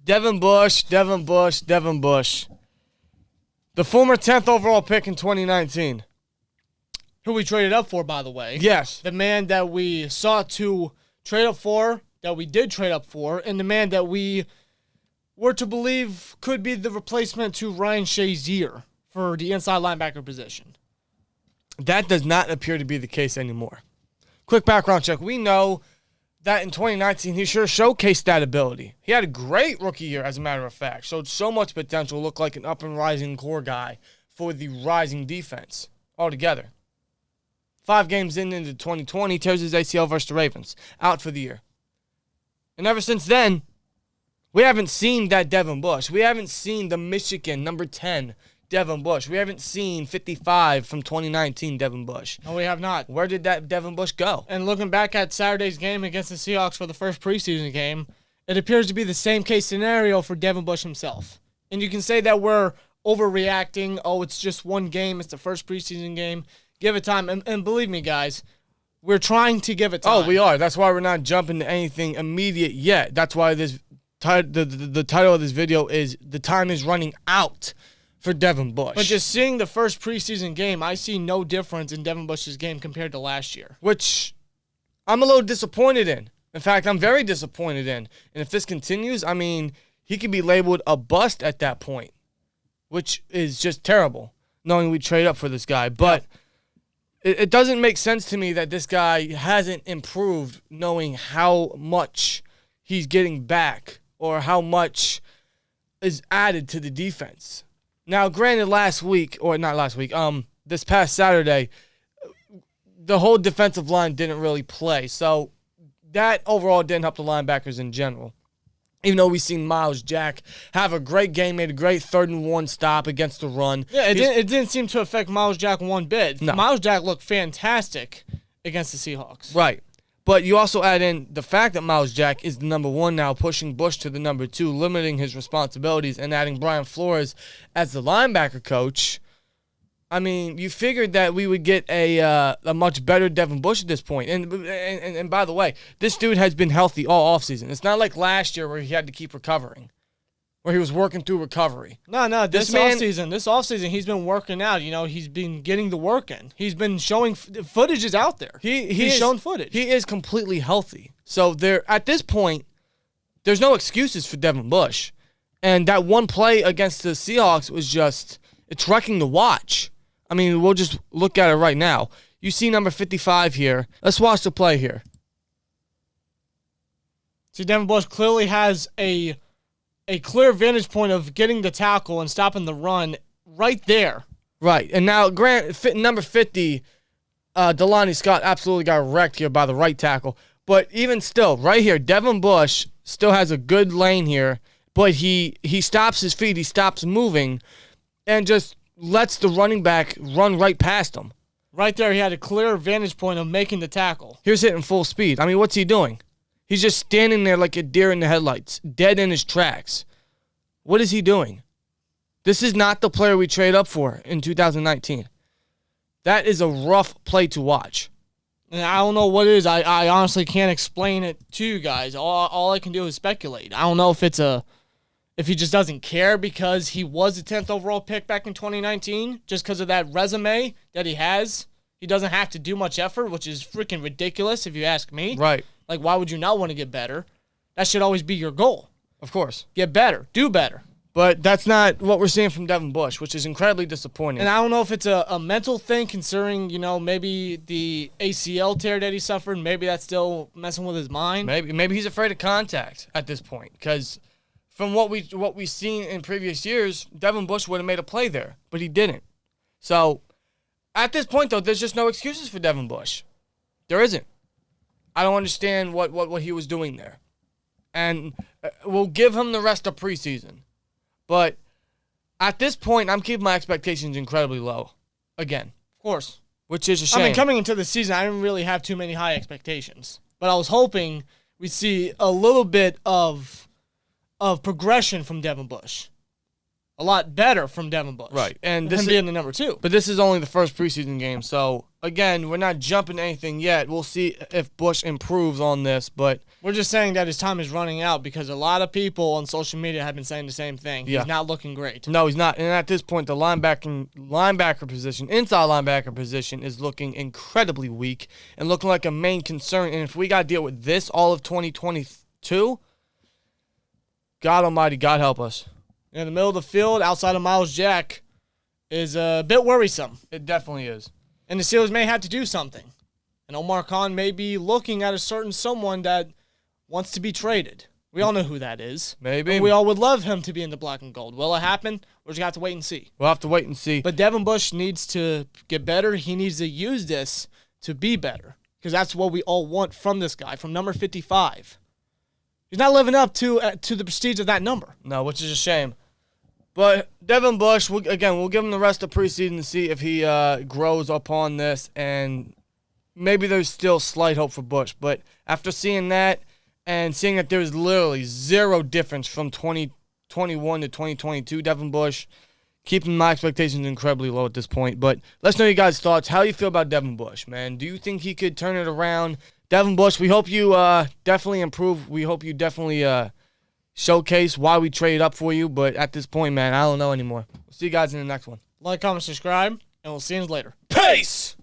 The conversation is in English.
Devin Bush. The former 10th overall pick in 2019. Who we traded up for, by the way. Yes. The man that we sought to trade up for, that we did trade up for, and the man that we were to believe could be the replacement to Ryan Shazier for the inside linebacker position. That does not appear to be the case anymore. Quick background check. We know that in 2019, he sure showcased that ability. He had a great rookie year, as a matter of fact. Showed so much potential, looked like an up-and-rising core guy for the rising defense altogether. 5 games into 2020, tears his ACL versus the Ravens. Out for the year. And ever since then, we haven't seen that Devin Bush. We haven't seen the Michigan number 10 Devin Bush. We haven't seen 55 from 2019 Devin Bush. No, we have not. Where did that Devin Bush go? And looking back at Saturday's game against the Seahawks for the first preseason game, it appears to be the same case scenario for Devin Bush himself. And you can say that we're overreacting. Oh, it's just one game. It's the first preseason game. Give it time. And believe me, guys, we're trying to give it time. Oh, we are. That's why we're not jumping to anything immediate yet. That's why this the title of this video is "The Time is Running Out" for Devin Bush. But just seeing the first preseason game, I see no difference in Devin Bush's game compared to last year. Which I'm a little disappointed in. In fact, I'm very disappointed in. And if this continues, I mean, he could be labeled a bust at that point, which is just terrible, knowing we trade up for this guy. But it doesn't make sense to me that this guy hasn't improved, knowing how much he's getting back or how much is added to the defense. Now, granted, this past Saturday, the whole defensive line didn't really play. So that overall didn't help the linebackers in general. Even though we've seen Myles Jack have a great game, made a great 3rd-and-1 stop against the run. Yeah, it didn't seem to affect Myles Jack one bit. No. Myles Jack looked fantastic against the Seahawks. Right. But you also add in the fact that Myles Jack is the number 1 now, pushing Bush to the number 2, limiting his responsibilities, and adding Brian Flores as the linebacker coach. I mean, you figured that we would get a much better Devin Bush at this point. And by the way, this dude has been healthy all offseason. It's not like last year where he had to keep recovering, where he was working through recovery. No, this offseason, he's been working out. You know, he's been getting the work in. He's been showing footage is out there. He's shown footage. He is completely healthy. So at this point, there's no excuses for Devin Bush. And that one play against the Seahawks was it's wrecking to watch. I mean, we'll just look at it right now. You see number 55 here. Let's watch the play here. See, Devin Bush clearly has a clear vantage point of getting the tackle and stopping the run right there. Right. And now, number 50, Delanie Scott absolutely got wrecked here by the right tackle. But even still, right here, Devin Bush still has a good lane here, but he stops his feet, he stops moving, and just lets the running back run right past him. Right there, he had a clear vantage point of making the tackle. Here's hitting full speed. I mean, what's he doing? He's just standing there like a deer in the headlights, dead in his tracks. What is he doing? This is not the player we trade up for in 2019. That is a rough play to watch. And I don't know what it is. I honestly can't explain it to you guys. All I can do is speculate. I don't know if he just doesn't care because he was the 10th overall pick back in 2019, just because of that resume that he has. He doesn't have to do much effort, which is freaking ridiculous if you ask me. Right. Like, why would you not want to get better? That should always be your goal. Of course. Get better. Do better. But that's not what we're seeing from Devin Bush, which is incredibly disappointing. And I don't know if it's a mental thing considering, maybe the ACL tear that he suffered. Maybe that's still messing with his mind. Maybe he's afraid of contact at this point because from what we've seen in previous years, Devin Bush would have made a play there, but he didn't. So at this point, though, there's just no excuses for Devin Bush. There isn't. I don't understand what he was doing there. And we'll give him the rest of preseason. But at this point, I'm keeping my expectations incredibly low. Again. Of course. Which is a shame. I mean, coming into the season, I didn't really have too many high expectations. But I was hoping we'd see a little bit of progression from Devin Bush. A lot better from Devin Bush. Right. And this being the number 2. But this is only the first preseason game, so again, we're not jumping anything yet. We'll see if Bush improves on this, but we're just saying that his time is running out because a lot of people on social media have been saying the same thing. Yeah. He's not looking great. No, he's not. And at this point, the linebacker position, inside linebacker position, is looking incredibly weak and looking like a main concern. And if we got to deal with this all of 2022, God almighty, God help us. In the middle of the field, outside of Myles Jack, is a bit worrisome. It definitely is. And the Steelers may have to do something. And Omar Khan may be looking at a certain someone that wants to be traded. We all know who that is. Maybe. And we all would love him to be in the black and gold. Will it happen? We're just going to have to wait and see. We'll have to wait and see. But Devin Bush needs to get better. He needs to use this to be better. Because that's what we all want from this guy, from number 55. He's not living up to the prestige of that number. No, which is a shame. But Devin Bush, we'll give him the rest of preseason to see if he grows upon this. And maybe there's still slight hope for Bush. But after seeing that and seeing that there's literally zero difference from 2021 to 2022, Devin Bush, keeping my expectations incredibly low at this point. But let's know your guys' thoughts. How do you feel about Devin Bush, man? Do you think he could turn it around? Devin Bush, we hope you definitely improve. We hope you definitely showcase why we traded up for you. But at this point, man, I don't know anymore. We'll see you guys in the next one. Like, comment, subscribe, and we'll see you later. Peace!